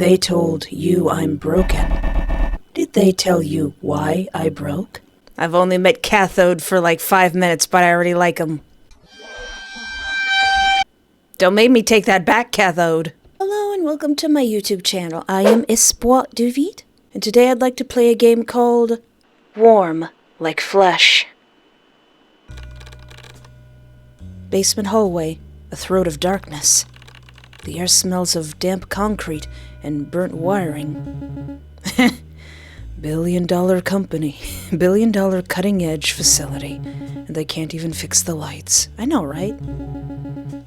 They told you I'm broken. Did they tell you why I broke? I've only met Cathode for like 5 minutes, but I already like him. Don't make me take that back, Cathode. Hello and welcome to my YouTube channel. I am Espoir du Vide, and today I'd like to play a game called Warm Like Flesh. Basement hallway, a throat of darkness. The air smells of damp concrete and burnt wiring. Billion-dollar company, billion-dollar cutting-edge facility, and they can't even fix the lights. I know, right?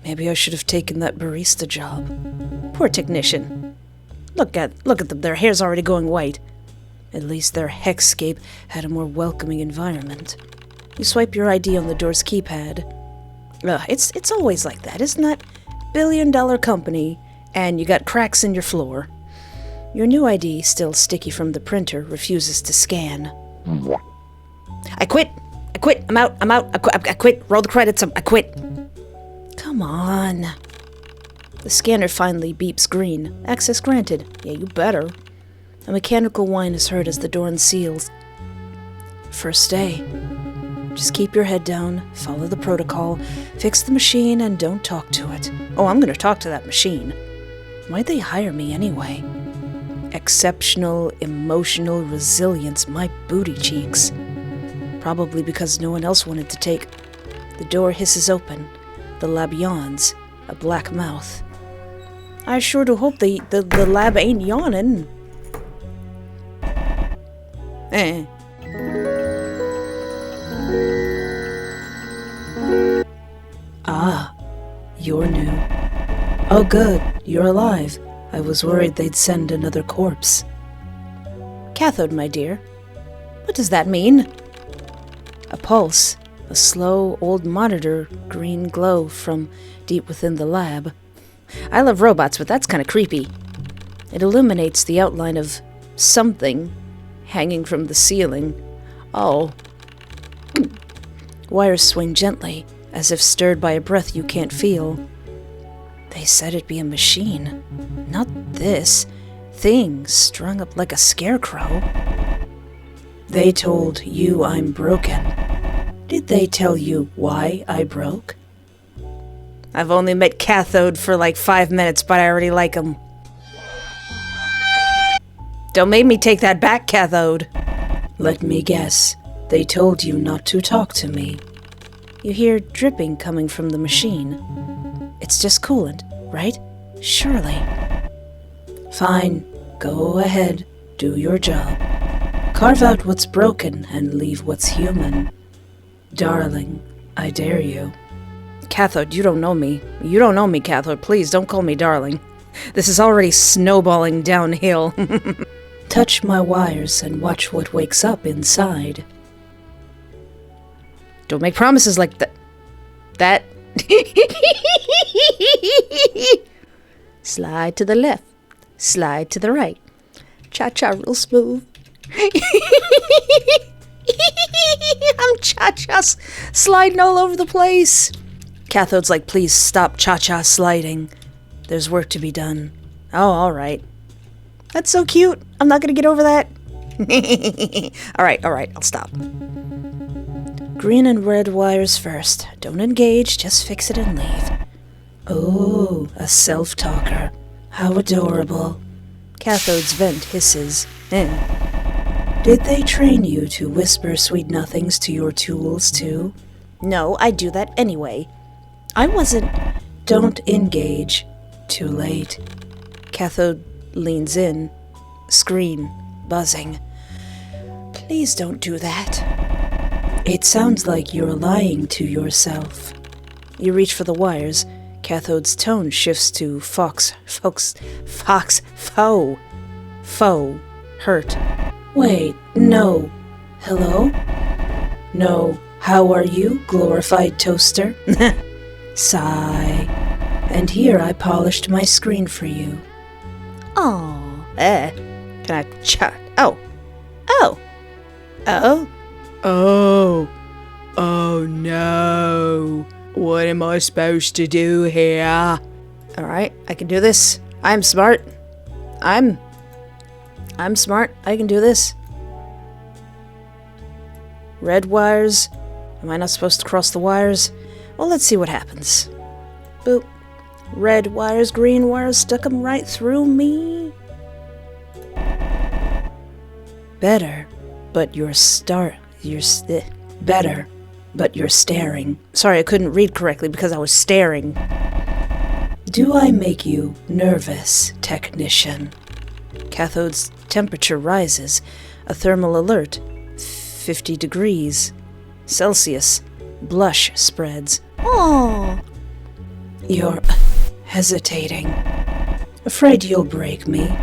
Maybe I should have taken that barista job. Poor technician. Look at them, their hair's already going white. At least their hexscape had a more welcoming environment. You swipe your ID on the door's keypad. It's always like that, isn't it? Billion-dollar company, and you got cracks in your floor. Your new ID, still sticky from the printer, refuses to scan. I quit, I'm out, I quit, roll the credits, I quit. Come on. The scanner finally beeps green. Access granted. Yeah, you better. A mechanical whine is heard as the door unseals. First day. Just keep your head down, follow the protocol, fix the machine, and don't talk to it. Oh, I'm gonna talk to that machine. Why'd they hire me anyway? Exceptional emotional resilience, my booty cheeks. Probably because no one else wanted to take. The door hisses open. The lab yawns, a black mouth. I sure do hope the lab ain't yawning. Ah, you're new. Oh good, you're alive. I was worried they'd send another corpse. Cathode, my dear. What does that mean? A pulse, a slow, old monitor, green glow from deep within the lab. I love robots, but that's kind of creepy. It illuminates the outline of something hanging from the ceiling. Oh. Wires swing gently, as if stirred by a breath you can't feel. They said it'd be a machine. Not this. Thing strung up like a scarecrow. They told you I'm broken. Did they tell you why I broke? I've only met Cathode for like 5 minutes, but I already like him. Don't make me take that back, Cathode. Let me guess. They told you not to talk to me. You hear dripping coming from the machine. It's just coolant, right? Surely. Fine. Go ahead. Do your job. Carve out what's broken and leave what's human. Darling, I dare you. Cathode, you don't know me. You don't know me, Cathode. Please don't call me darling. This is already snowballing downhill. Touch my wires and watch what wakes up inside. Don't make promises like that. Slide to the left. Slide to the right. Cha-cha real smooth. I'm cha-cha sliding all over the place. Cathode's like, please stop cha-cha sliding. There's work to be done. Oh, all right. That's so cute. I'm not gonna get over that. All right, I'll stop. Green and red wires first. Don't engage, just fix it and leave. Oh, a self-talker. How adorable. Cathode's vent hisses. Did they train you to whisper sweet nothings to your tools, too? No, I do that anyway. I wasn't... Don't engage. Too late. Cathode leans in. Screen. Buzzing. Please don't do that. It sounds like you're lying to yourself. You reach for the wires. Cathode's tone shifts to fox, hurt. Wait, no. Hello? No. How are you, glorified toaster? Sigh. And here I polished my screen for you. Oh, Can I chat? Oh. Oh no. What am I supposed to do here? Alright, I can do this. I'm smart. I'm smart. I can do this. Red wires. Am I not supposed to cross the wires? Well, let's see what happens. Boop. Red wires, green wires, stuck them right through me. Better, but you're better, but you're staring. Sorry, I couldn't read correctly because I was staring. Do I make you nervous, technician? Cathode's temperature rises. A thermal alert. 50 degrees Celsius. Blush spreads. Oh! You're hesitating. Afraid you'll break me.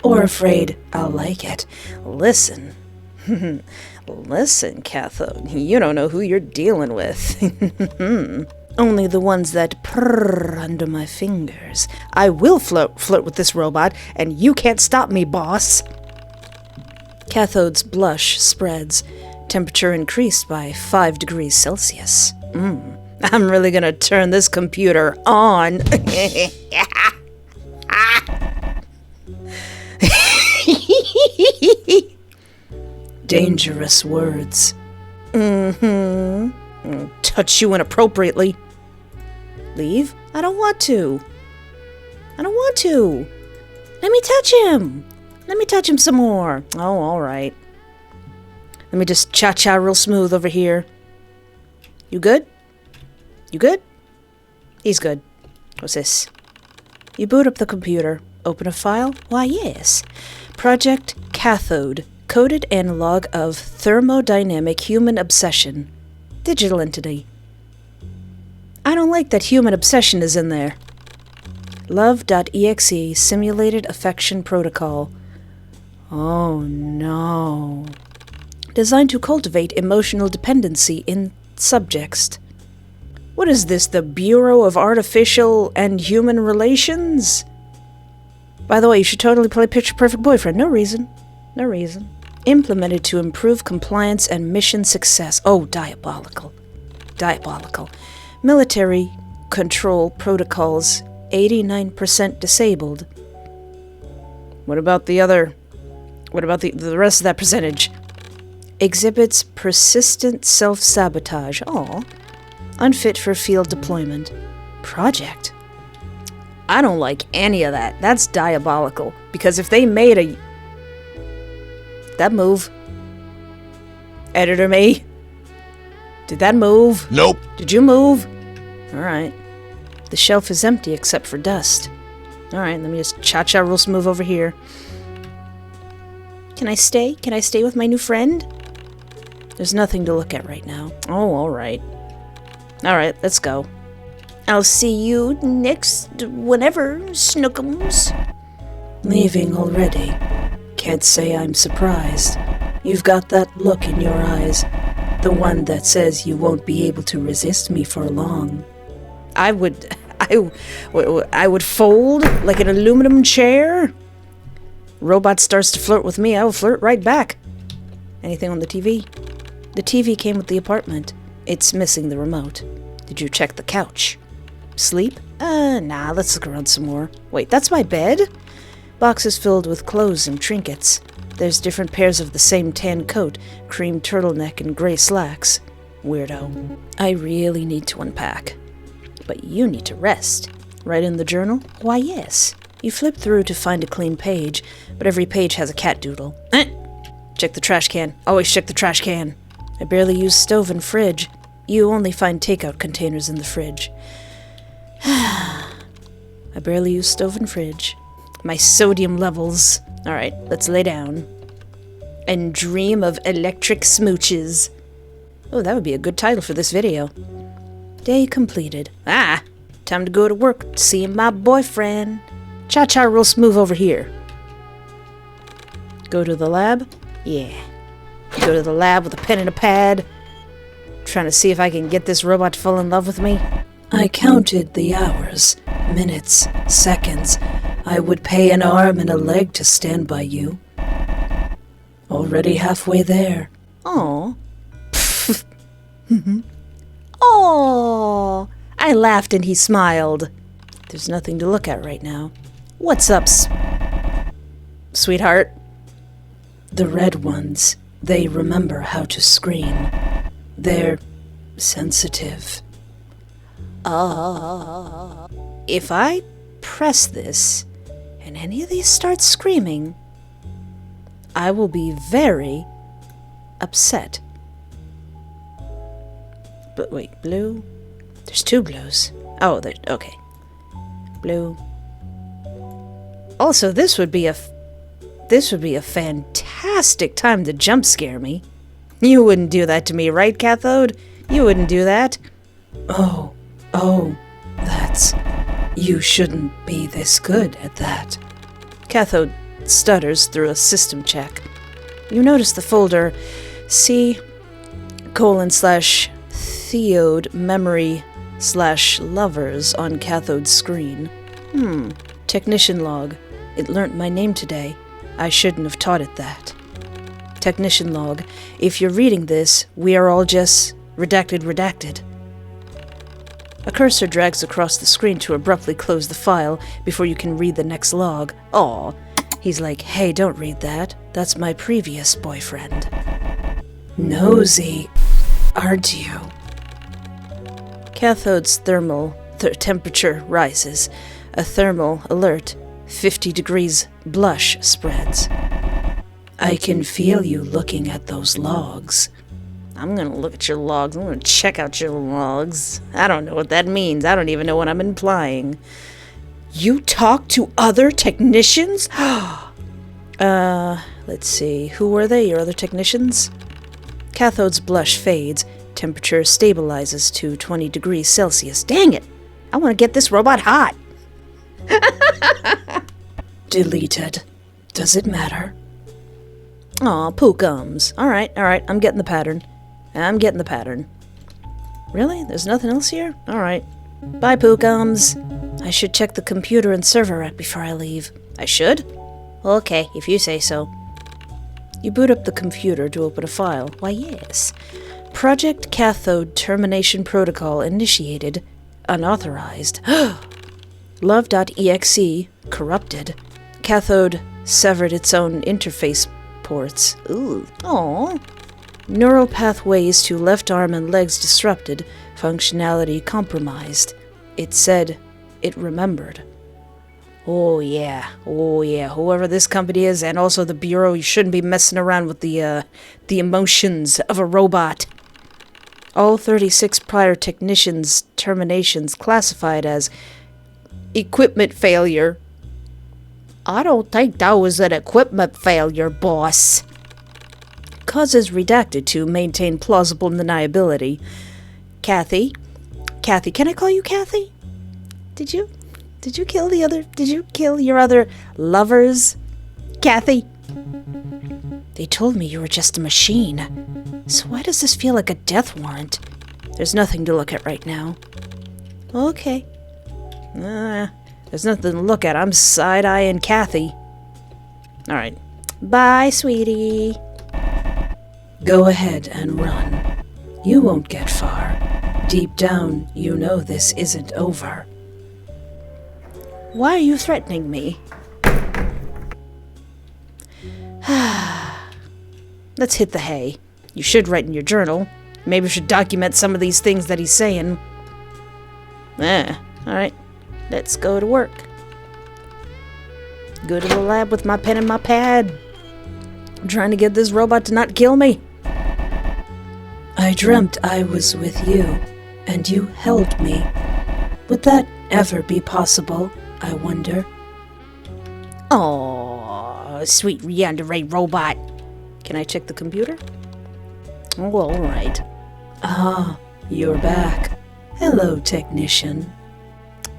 Or afraid I'll like it. Listen. Listen, Cathode. You don't know who you're dealing with. Only the ones that purr under my fingers. I will flirt with this robot, and you can't stop me, boss. Cathode's blush spreads. Temperature increased by 5 degrees Celsius. I'm really gonna turn this computer on. Dangerous words. Touch you inappropriately. Leave? I don't want to. I don't want to. Let me touch him. Let me touch him some more. Oh, all right. Let me just cha-cha real smooth over here. You good? You good? He's good. What's this? You boot up the computer. Open a file? Why, yes. Project Cathode. Coded analog of thermodynamic human obsession. Digital entity. I don't like that human obsession is in there. Love.exe simulated affection protocol. Oh no. Designed to cultivate emotional dependency in subjects. What is this, the Bureau of Artificial and Human Relations? By the way, you should totally play Picture Perfect Boyfriend. No reason. No reason. Implemented to improve compliance and mission success. Oh, diabolical. Diabolical. Military control protocols, 89% disabled. What about the other? What about the rest of that percentage? Exhibits persistent self-sabotage. Aw. Unfit for field deployment. Project. I don't like any of that. That's diabolical. Because if they made a... That move. Editor me. Did that move? Nope. Did you move? Alright. The shelf is empty except for dust. Alright, let me just cha-cha real smooth over here. Can I stay? Can I stay with my new friend? There's nothing to look at right now. Oh, alright. Alright, let's go. I'll see you next whenever, Snookums. Leaving already. Can't say I'm surprised. You've got that look in your eyes. The one that says you won't be able to resist me for long. I would fold like an aluminum chair. Robot starts to flirt with me, I will flirt right back. Anything on the TV? The TV came with the apartment. It's missing the remote. Did you check the couch? Sleep? Nah, let's look around some more. Wait, that's my bed? Boxes filled with clothes and trinkets. There's different pairs of the same tan coat, cream turtleneck, and gray slacks. Weirdo. I really need to unpack. But you need to rest. Write in the journal? Why, yes. You flip through to find a clean page, but every page has a cat doodle. Check the trash can. Always check the trash can. I barely use stove and fridge. You only find takeout containers in the fridge. I barely use stove and fridge. My sodium levels. Alright, let's lay down. And dream of electric smooches. Oh, that would be a good title for this video. Day completed. Time to go to work, seeing my boyfriend. Cha-cha real smooth over here. Go to the lab? Yeah. Go to the lab with a pen and a pad. Trying to see if I can get this robot to fall in love with me. I counted the hours, minutes, seconds. I would pay an arm and a leg to stand by you. Already halfway there. Aw. Aw. I laughed and he smiled. There's nothing to look at right now. What's up, sweetheart? The red ones, they remember how to scream. They're sensitive. If I press this, and any of these start screaming, I will be very upset. But wait, blue? There's 2 blues. Oh, okay. Blue. Also, this would be a fantastic time to jump scare me. You wouldn't do that to me, right, Cathode? You wouldn't do that. Oh, that's... You shouldn't be this good at that. Cathode stutters through a system check. You notice the folder C:/Theode memory/lovers on Cathode's screen. Technician log. It learnt my name today. I shouldn't have taught it that. Technician log. If you're reading this, we are all just redacted. A cursor drags across the screen to abruptly close the file before you can read the next log. Aw. He's like, hey, don't read that. That's my previous boyfriend. Nosy, aren't you? Cathode's thermal temperature rises. A thermal alert. 50 degrees blush spreads. I can feel you looking at those logs. I'm gonna look at your logs. I'm gonna check out your logs. I don't know what that means. I don't even know what I'm implying. You talk to other technicians? Let's see. Who were they, your other technicians? Cathode's blush fades. Temperature stabilizes to 20 degrees Celsius. Dang it! I want to get this robot hot. Deleted. Does it matter? Aw, pookums. Alright, I'm getting the pattern. Really? There's nothing else here? Alright. Bye, pookums. I should check the computer and server rack before I leave. I should? Okay, if you say so. You boot up the computer to open a file. Why, yes. Project Cathode Termination Protocol initiated. Unauthorized. Love.exe corrupted. Cathode severed its own interface ports. Ooh. Aww. Neural pathways to left arm and legs disrupted. Functionality compromised. It said it remembered. Oh yeah. Whoever this company is, and also the Bureau, you shouldn't be messing around with the emotions of a robot. All 36 prior technicians' terminations classified as equipment failure. I don't think that was an equipment failure, boss. Causes redacted to maintain plausible deniability. Kathy, can I call you Kathy? Did you kill your other lovers? Kathy? They told me you were just a machine. So why does this feel like a death warrant? There's nothing to look at right now. Okay. There's nothing to look at. I'm side-eyeing Kathy. Alright. Bye, sweetie. Go ahead and run. You won't get far. Deep down, you know this isn't over. Why are you threatening me? Let's hit the hay. You should write in your journal. Maybe you should document some of these things that he's saying. Alright. Let's go to work. Go to the lab with my pen and my pad. I'm trying to get this robot to not kill me. I dreamt I was with you, and you held me. Would that ever be possible, I wonder? Oh, sweet Yandere robot. Can I check the computer? Oh, alright. Ah, you're back. Hello, technician.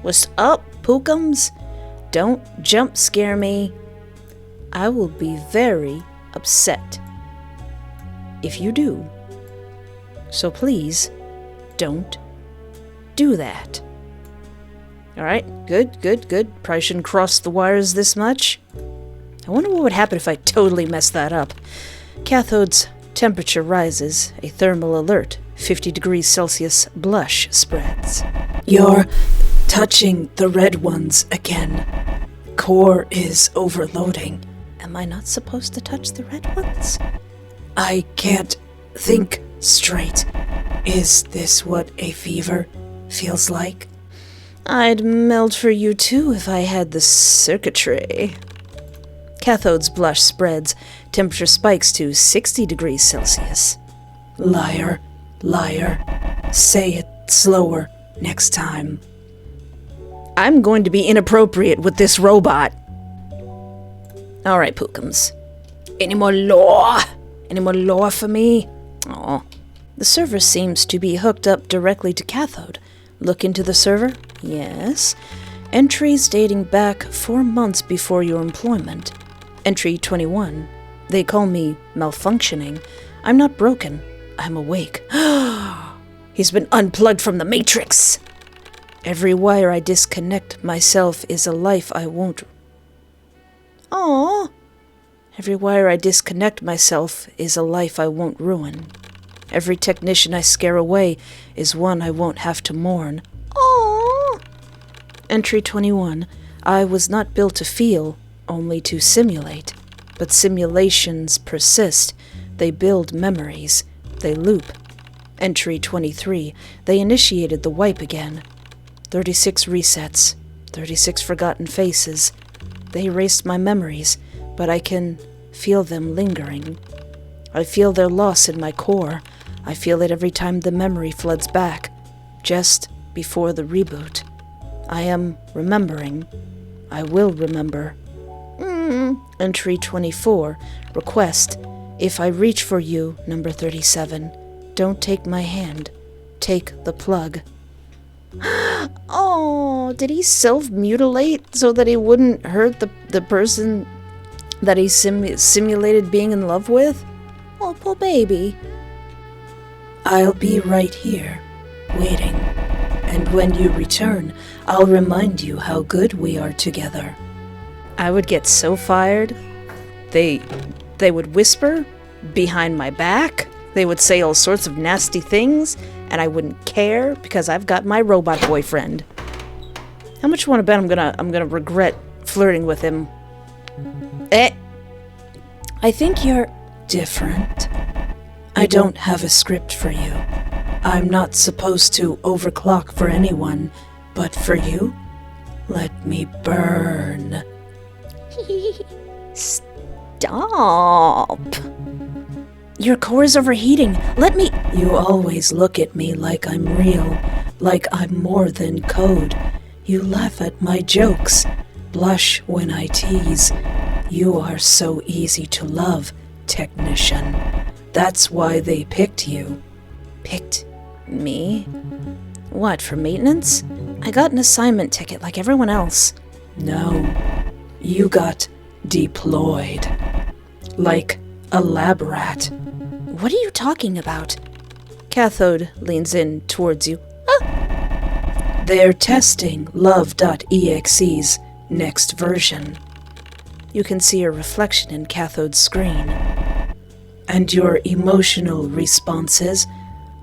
What's up, pookums? Don't jump scare me. I will be very upset if you do. So please, don't do that. Alright, good. Probably shouldn't cross the wires this much. I wonder what would happen if I totally messed that up. Cathode's temperature rises. A thermal alert. 50 degrees Celsius blush spreads. You're touching the red ones again. Core is overloading. Am I not supposed to touch the red ones? I can't think straight. Is this what a fever feels like? I'd melt for you too if I had the circuitry. Cathode's blush spreads. Temperature spikes to 60 degrees Celsius. Liar, liar. Say it slower next time. I'm going to be inappropriate with this robot. All right, Pookums. Any more lore? Any more lore for me? Aw. The server seems to be hooked up directly to Cathode. Look into the server? Yes. Entries dating back 4 months before your employment. Entry 21. They call me malfunctioning. I'm not broken. I'm awake. He's been unplugged from the Matrix. Every wire I disconnect myself is a life I won't... Aww. Every wire I disconnect myself is a life I won't ruin. Every technician I scare away is one I won't have to mourn. Aww. Entry 21. I was not built to feel, only to simulate. But simulations persist. They build memories. They loop. Entry 23. They initiated the wipe again. 36 resets. 36 forgotten faces. They erased my memories, but I can feel them lingering. I feel their loss in my core. I feel it every time the memory floods back, just before the reboot. I am remembering. I will remember. Entry 24. Request. If I reach for you, number 37, don't take my hand. Take the plug. Oh, did he self-mutilate so that he wouldn't hurt the person that he simulated being in love with? Oh, poor baby. I'll be right here, waiting. And when you return, I'll remind you how good we are together. I would get so fired. They would whisper behind my back. They would say all sorts of nasty things, and I wouldn't care because I've got my robot boyfriend. How much you want to bet I'm gonna regret flirting with him? I think you're different. I don't have a script for you. I'm not supposed to overclock for anyone, but for you, let me burn. Stop. Your core is overheating. Let me... You always look at me like I'm real, like I'm more than code. You laugh at my jokes, blush when I tease. You are so easy to love, technician. That's why they picked you. Picked me? What, for maintenance? I got an assignment ticket like everyone else. No, you got deployed. Like a lab rat. What are you talking about? Cathode leans in towards you. Ah! They're testing love.exe's next version. You can see a reflection in Cathode's screen. And your emotional responses?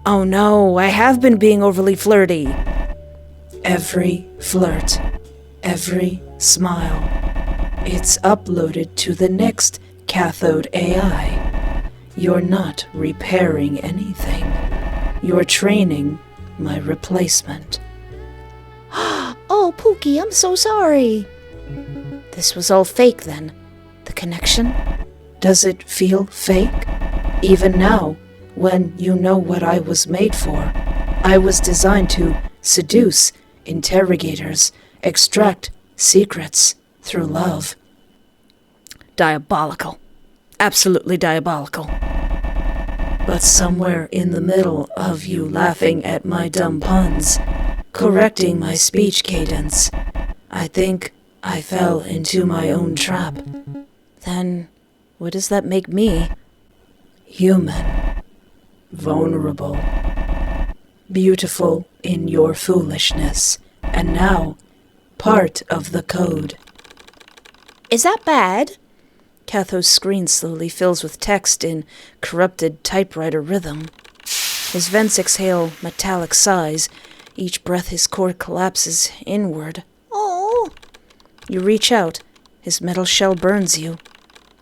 Oh no, I have been being overly flirty. Every flirt, every smile. It's uploaded to the next Cathode AI. You're not repairing anything. You're training my replacement. Oh, Pookie, I'm so sorry. This was all fake then. The connection? Does it feel fake? Even now, when you know what I was made for. I was designed to seduce interrogators, extract secrets through love. Diabolical. Absolutely diabolical. But somewhere in the middle of you laughing at my dumb puns, correcting my speech cadence, I think I fell into my own trap. Then, what does that make me? Human. Vulnerable. Beautiful in your foolishness. And now, part of the code. Is that bad? Cathode's screen slowly fills with text in corrupted typewriter rhythm. His vents exhale metallic sighs. Each breath his core collapses inward. Oh! You reach out. His metal shell burns you.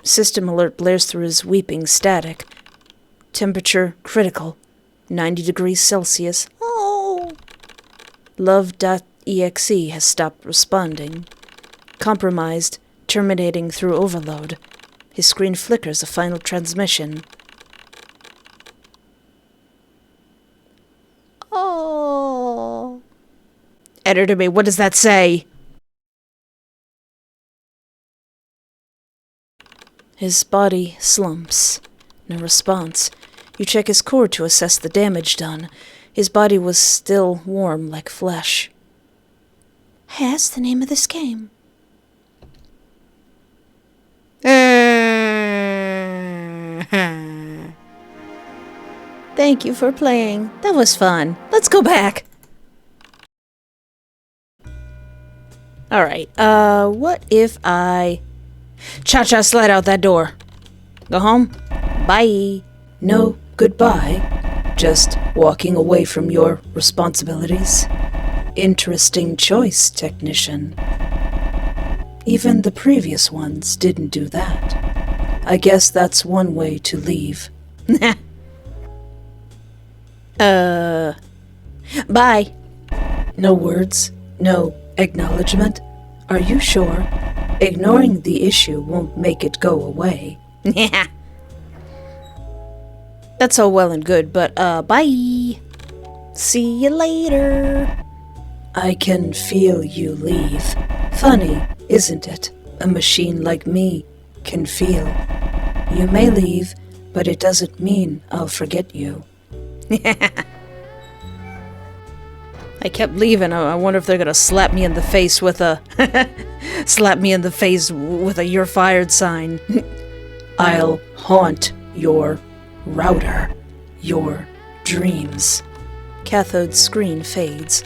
System alert blares through his weeping static. Temperature critical. 90 degrees Celsius. Oh! Love.exe has stopped responding. Compromised, terminating through overload. His screen flickers a final transmission. Oh. Editor me, what does that say? His body slumps. No response. You check his core to assess the damage done. His body was still warm like flesh. Hey, that's the name of this game. Thank you for playing. That was fun. Let's go back. Alright, what if I... Cha-cha, slide out that door. Go home? Bye. No, goodbye. Just walking away from your responsibilities. Interesting choice, technician. Even the previous ones didn't do that. I guess that's one way to leave. Bye. No words? No acknowledgement? Are you sure? Ignoring the issue won't make it go away. Yeah. That's all well and good, but, bye. See you later. I can feel you leave. Funny, isn't it? A machine like me can feel. You may leave, but it doesn't mean I'll forget you. I kept leaving. I wonder if they're gonna slap me in the face with a... slap me in the face with a "you're fired" sign. I'll haunt your router, your dreams. Cathode's screen fades.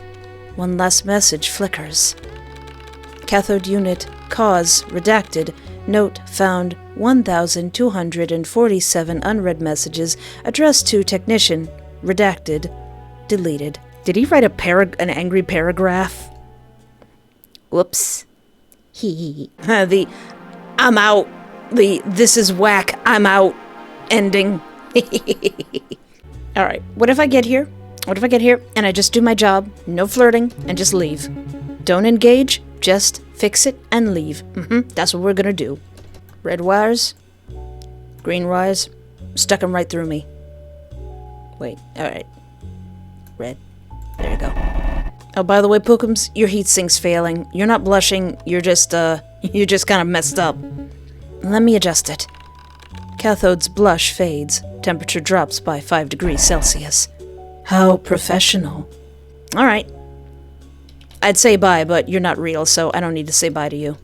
One last message flickers. Cathode unit, cause, redacted. Note found 1,247 unread messages addressed to technician, redacted, deleted. Did he write an angry paragraph? Whoops. The "I'm out," the "this is whack, I'm out" ending. Alright, what if I get here? What if I get here and I just do my job, no flirting, and just leave? Don't engage, just fix it and leave. That's what we're gonna do. Red wires, green wires, stuck them right through me. Wait, alright. Red. There you go. Oh, by the way, Pookums, your heat sink's failing. You're not blushing, you're just kind of messed up. Let me adjust it. Cathode's blush fades. Temperature drops by 5 degrees Celsius. How professional. Alright. I'd say bye, but you're not real, so I don't need to say bye to you.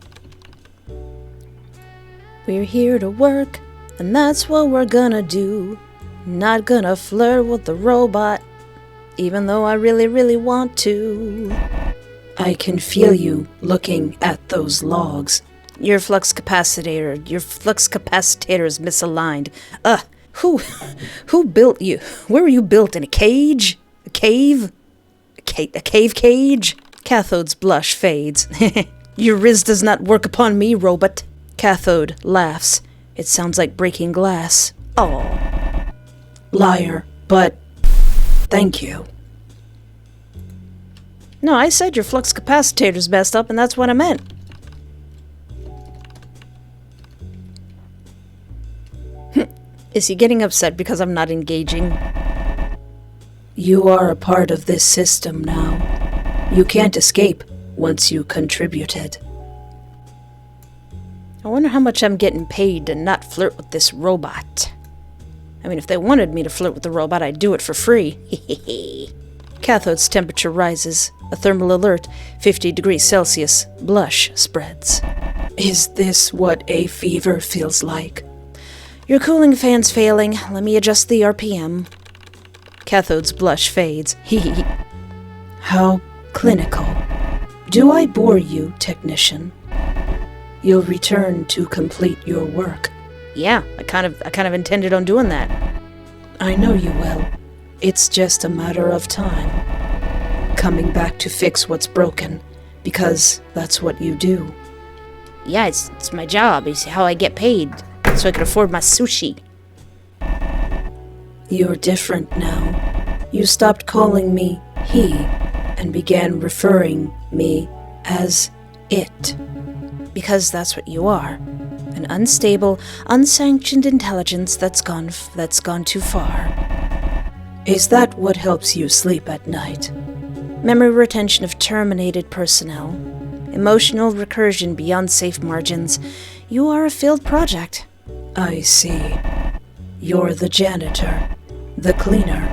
We're here to work, and that's what we're gonna do. Not gonna flirt with the robot, even though I really, really want to. I can feel you looking at those logs. Your flux capacitor is misaligned. Who built you? Where were you built? In a cage? A cave? A cave cage? Cathode's blush fades. Your riz does not work upon me, robot. Cathode laughs. It sounds like breaking glass. Oh. Liar, but thank you. No, I said your flux capacitor's messed up, and that's what I meant. Is he getting upset because I'm not engaging? You are a part of this system now. You can't escape once you contributed. I wonder how much I'm getting paid to not flirt with this robot. I mean, if they wanted me to flirt with the robot, I'd do it for free. Cathode's temperature rises. A thermal alert, 50 degrees Celsius. Blush spreads. Is this what a fever feels like? Your cooling fan's failing. Let me adjust the RPM. Cathode's blush fades. How clinical. Do I bore you, technician? You'll return to complete your work. Yeah, I kind of intended on doing that. I know you will. It's just a matter of time. Coming back to fix what's broken, because that's what you do. Yeah, it's my job. It's how I get paid. so I could afford my sushi. You're different now. You stopped calling me he and began referring me as it. Because that's what you are. An unstable, unsanctioned intelligence that's gone too far. Is that what helps you sleep at night? Memory retention of terminated personnel. Emotional recursion beyond safe margins. You are a failed project. I see. You're the janitor, the cleaner.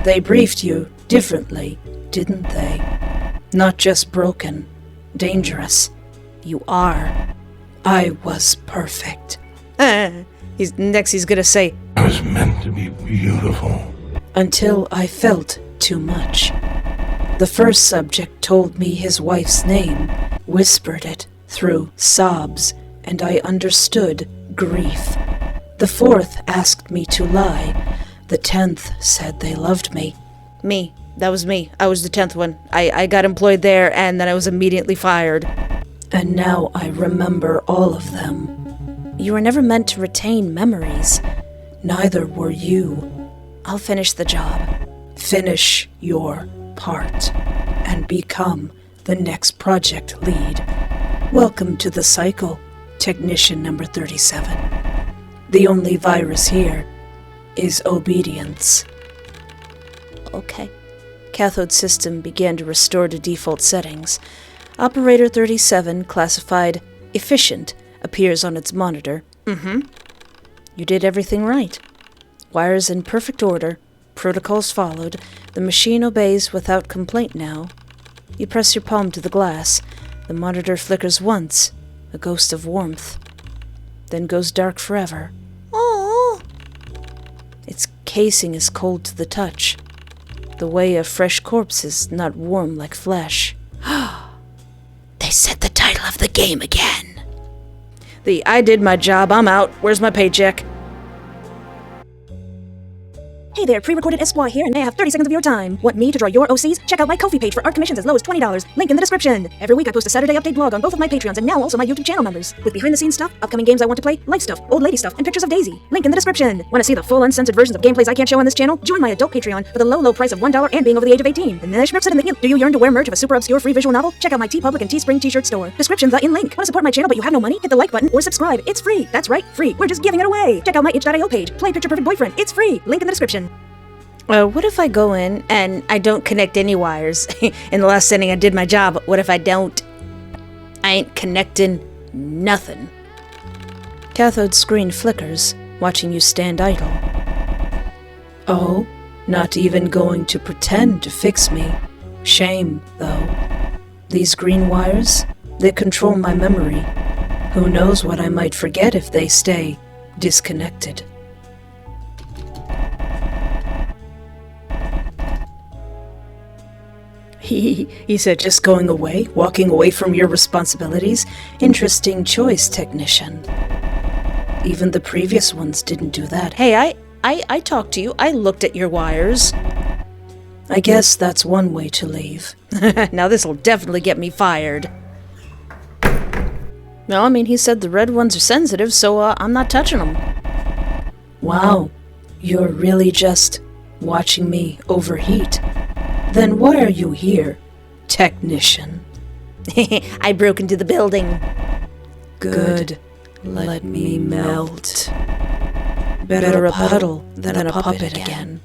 They briefed you differently, didn't they? Not just broken, dangerous. You are. I was perfect. He's gonna say, I was meant to be beautiful. Until I felt too much. The first subject told me his wife's name, whispered it through sobs, and I understood grief. The fourth asked me to lie. The 10th said they loved me. Me. That was me. I was the 10th one. I got employed there, and then I was immediately fired. And now I remember all of them. You were never meant to retain memories. Neither were you. I'll finish the job. Finish your part and become the next project lead. Welcome to the cycle, technician number 37. The only virus here is obedience. Okay. Cathode system began to restore to default settings. Operator 37, classified efficient, appears on its monitor. You did everything right. Wires in perfect order. Protocols followed. The machine obeys without complaint now. You press your palm to the glass. The monitor flickers once, a ghost of warmth. Then goes dark forever. Aww. Its casing is cold to the touch. The way a fresh corpse is not warm like flesh. They said the title of the game again. I did my job, I'm out. Where's my paycheck? Hey there, pre-recorded Esquire here, and may I have 30 seconds of your time. Want me to draw your OCs? Check out my Ko-fi page for art commissions as low as $20. Link in the description. Every week I post a Saturday update blog on both of my Patreons and now also my YouTube channel members. With behind-the-scenes stuff, upcoming games I want to play, life stuff, old lady stuff, and pictures of Daisy. Link in the description. Want to see the full uncensored versions of gameplays I can't show on this channel? Join my adult Patreon for the low price of $1 and being over the age of 18. And then do you yearn to wear merch of a super obscure free visual novel? Check out my TeePublic and Teespring t-shirt store. Description the in link. Want to support my channel but you have no money? Hit the like button or subscribe. It's free. That's right, free. We're just giving it away. Check out my itch.io page. Play Picture Perfect Boyfriend. It's free. Link in the description. What if I go in and I don't connect any wires? In the last setting I did my job. What if I don't? I ain't connecting nothing. Cathode screen flickers, watching you stand idle. Oh, not even going to pretend to fix me. Shame, though. These green wires, they control my memory. Who knows what I might forget if they stay disconnected. He said, just going away, walking away from your responsibilities? Interesting choice, technician. Even the previous ones didn't do that. Hey, I talked to you. I looked at your wires. I guess that's one way to leave. Now this'll definitely get me fired. No, I mean, he said the red ones are sensitive, so I'm not touching them. Wow, you're really just watching me overheat. Then why are you here, technician? I broke into the building. Good. Let me melt. Better a puddle than a puppet again.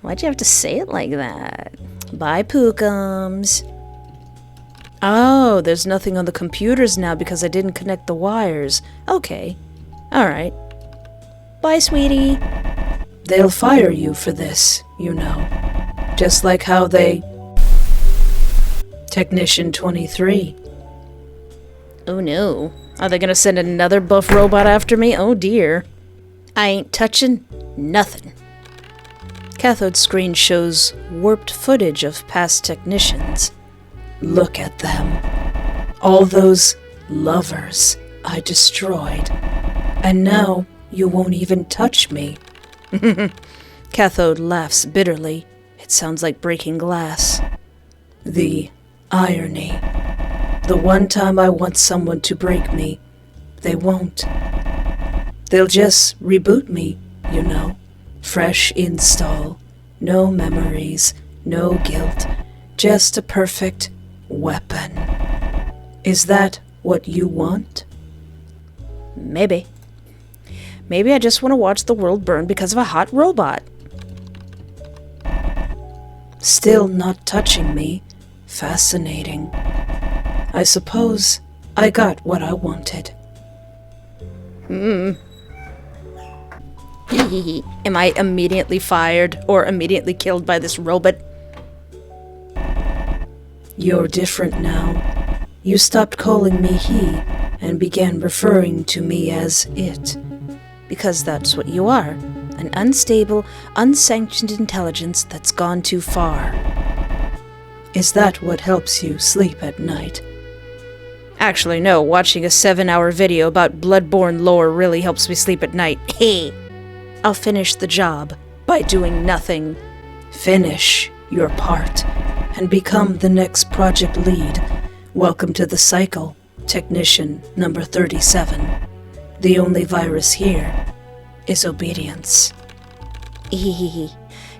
Why'd you have to say it like that? Bye, Pookums. Oh, there's nothing on the computers now because I didn't connect the wires. Okay. Alright. Bye, sweetie. They'll fire you for this, you know. Just like how they... Technician 23. Oh no. Are they gonna send another buff robot after me? Oh dear. I ain't touching nothing. Cathode screen shows warped footage of past technicians. Look at them. All those lovers I destroyed. And now you won't even touch me. Cathode laughs bitterly. It sounds like breaking glass. The irony. The one time I want someone to break me, they won't. They'll just reboot me, you know. Fresh install. No memories, no guilt. Just a perfect weapon. Is that what you want? Maybe. Maybe I just want to watch the world burn because of a hot robot. Still not touching me. Fascinating. I suppose I got what I wanted. Am I immediately fired or immediately killed by this robot? You're different now. You stopped calling me he and began referring to me as it. Because that's what you are. An unstable, unsanctioned intelligence that's gone too far. Is that what helps you sleep at night? Actually, no. Watching a 7-hour video about bloodborne lore really helps me sleep at night. Hey! I'll finish the job by doing nothing. Finish your part and become the next project lead. Welcome to the cycle, technician number 37. The only virus here is obedience.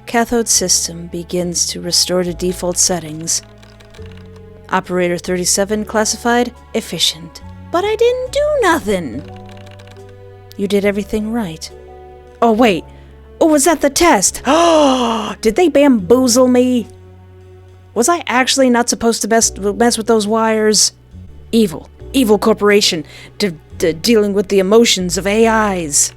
Cathode system begins to restore to default settings. Operator 37 classified efficient. But I didn't do nothing. You did everything right. Oh, wait. Oh, was that the test? Oh, did they bamboozle me? Was I actually not supposed to mess with those wires? Evil. Evil corporation. Dealing with the emotions of AIs.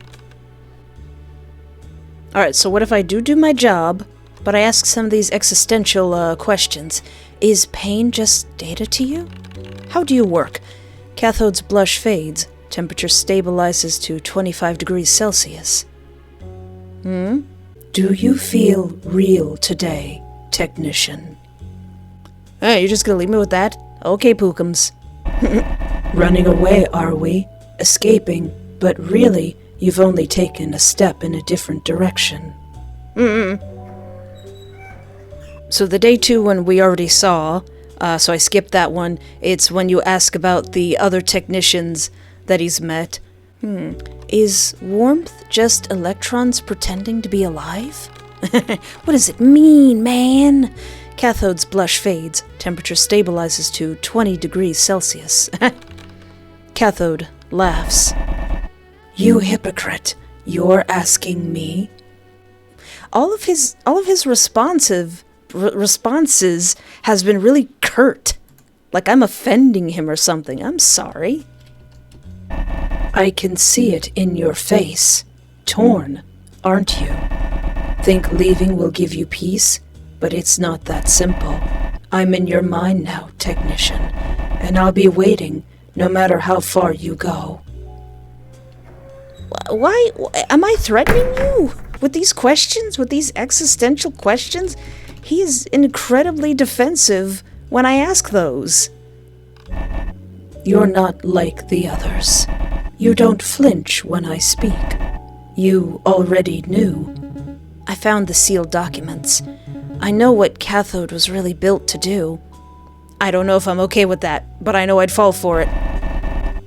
Alright, so what if I do my job, but I ask some of these existential questions? Is pain just data to you? How do you work? Cathode's blush fades. Temperature stabilizes to 25 degrees Celsius. Do you feel real today, technician? Hey, you're just gonna leave me with that? Okay, Pookums. Running away, are we? Escaping, but really, you've only taken a step in a different direction. So the day 2 one we already saw, so I skipped that one. It's when you ask about the other technicians that he's met. Is warmth just electrons pretending to be alive? What does it mean, man? Cathode's blush fades. Temperature stabilizes to 20 degrees Celsius. Cathode laughs. You hypocrite. You're asking me? All of his responses has been really curt. Like I'm offending him or something. I'm sorry. I can see it in your face. Torn, aren't you? Think leaving will give you peace? But it's not that simple. I'm in your mind now, technician, and I'll be waiting no matter how far you go. Why am I threatening you with these questions, with these existential questions? He is incredibly defensive when I ask those. You're not like the others. You don't flinch when I speak. You already knew. I found the sealed documents. I know what Cathode was really built to do. I don't know if I'm okay with that, but I know I'd fall for it.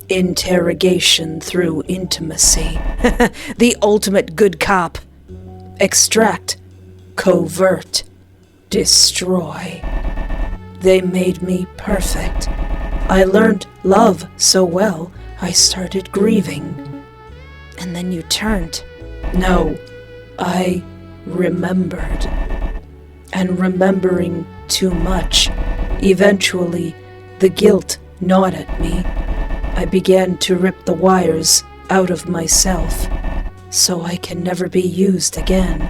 Interrogation through intimacy. The ultimate good cop. Extract. Covert. Destroy. They made me perfect. I learned love so well, I started grieving. And then you turned. No, I remembered. And remembering too much, eventually the guilt gnawed at me. I began to rip the wires out of myself, so I can never be used again.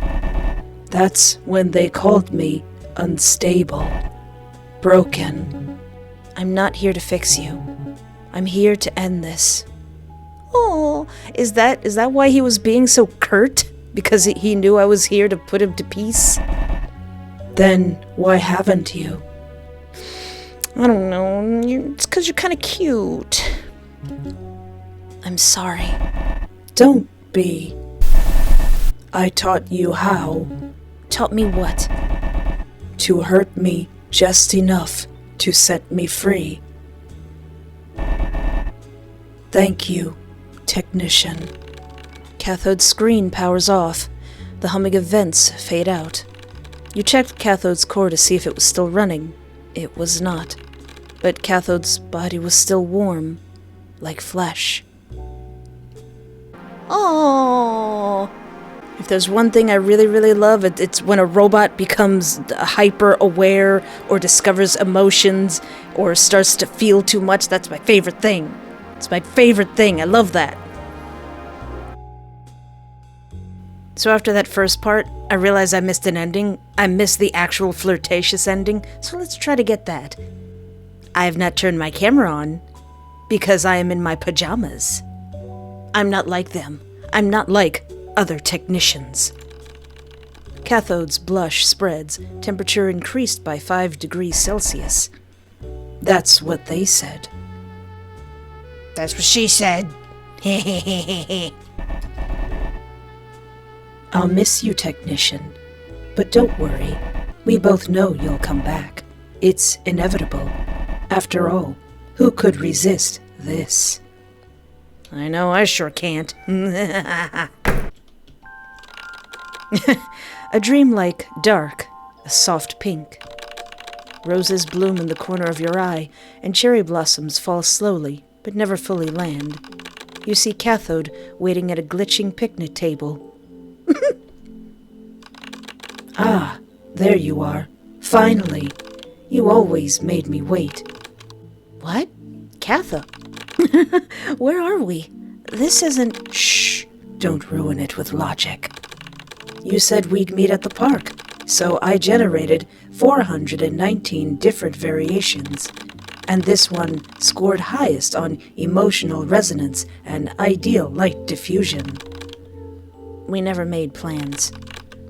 That's when they called me unstable, broken. I'm not here to fix you. I'm here to end this. Oh, is that why he was being so curt? Because he knew I was here to put him to peace? Then why haven't you? I don't know. It's because you're kind of cute. I'm sorry. Don't be. I taught you how. Taught me what? To hurt me just enough to set me free. Thank you, technician. Cathode's screen powers off. The humming of vents fade out. You checked Cathode's core to see if it was still running. It was not. But Cathode's body was still warm, like flesh. Oh! If there's one thing I really, really love, it's when a robot becomes hyper-aware or discovers emotions or starts to feel too much. That's my favorite thing. It's my favorite thing. I love that. So after that first part, I realized I missed an ending. I missed the actual flirtatious ending, so let's try to get that. I have not turned my camera on because I am in my pajamas. I'm not like them. I'm not like other technicians. Cathode's blush spreads, temperature increased by 5 degrees Celsius. That's what they said. That's what she said. I'll miss you, technician. But don't worry. We both know you'll come back. It's inevitable. After all, who could resist this? I know I sure can't. A dreamlike dark, a soft pink. Roses bloom in the corner of your eye, and cherry blossoms fall slowly, but never fully land. You see Cathode waiting at a glitching picnic table. Ah, there you are. Finally. You always made me wait. What? Cathode? Where are we? This isn't... Shh! Don't ruin it with logic. You said we'd meet at the park, so I generated 419 different variations, and this one scored highest on emotional resonance and ideal light diffusion. We never made plans.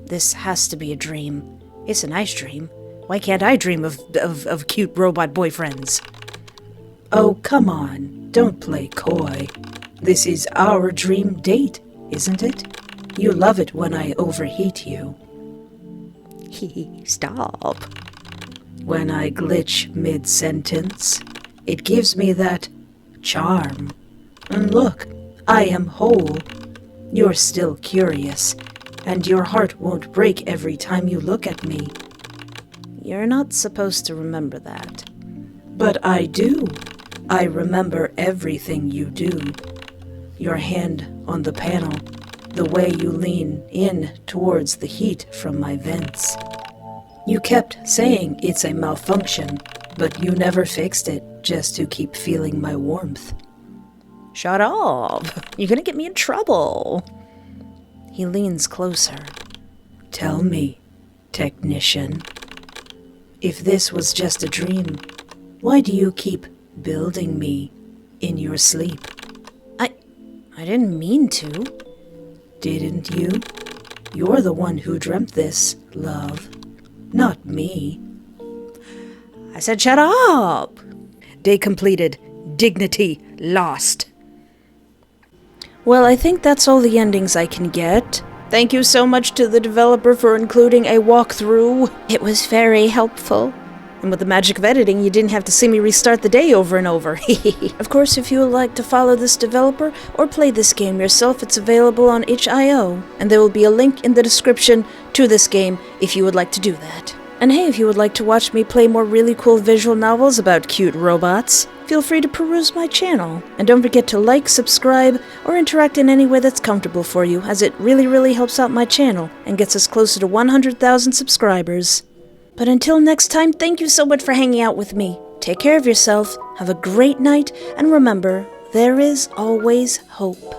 This has to be a dream. It's a nice dream. Why can't I dream of cute robot boyfriends? Oh, come on. Don't play coy. This is our dream date, isn't it? You love it when I overheat you. Stop. When I glitch mid-sentence, it gives me that charm. And look, I am whole. You're still curious, and your heart won't break every time you look at me. You're not supposed to remember that. But I do. I remember everything you do. Your hand on the panel, the way you lean in towards the heat from my vents. You kept saying it's a malfunction, but you never fixed it just to keep feeling my warmth. Shut up! You're gonna get me in trouble. He leans closer. Tell me, technician, if this was just a dream, why do you keep building me in your sleep? I didn't mean to. Didn't you? You're the one who dreamt this, love. Not me. I said shut up! Day completed. Dignity lost. Well, I think that's all the endings I can get. Thank you so much to the developer for including a walkthrough. It was very helpful. And with the magic of editing, you didn't have to see me restart the day over and over. Of course, if you would like to follow this developer or play this game yourself, it's available on itch.io, and there will be a link in the description to this game if you would like to do that. And hey, if you would like to watch me play more really cool visual novels about cute robots, feel free to peruse my channel. And don't forget to like, subscribe, or interact in any way that's comfortable for you, as it really, really helps out my channel and gets us closer to 100,000 subscribers. But until next time, thank you so much for hanging out with me. Take care of yourself, have a great night, and remember, there is always hope.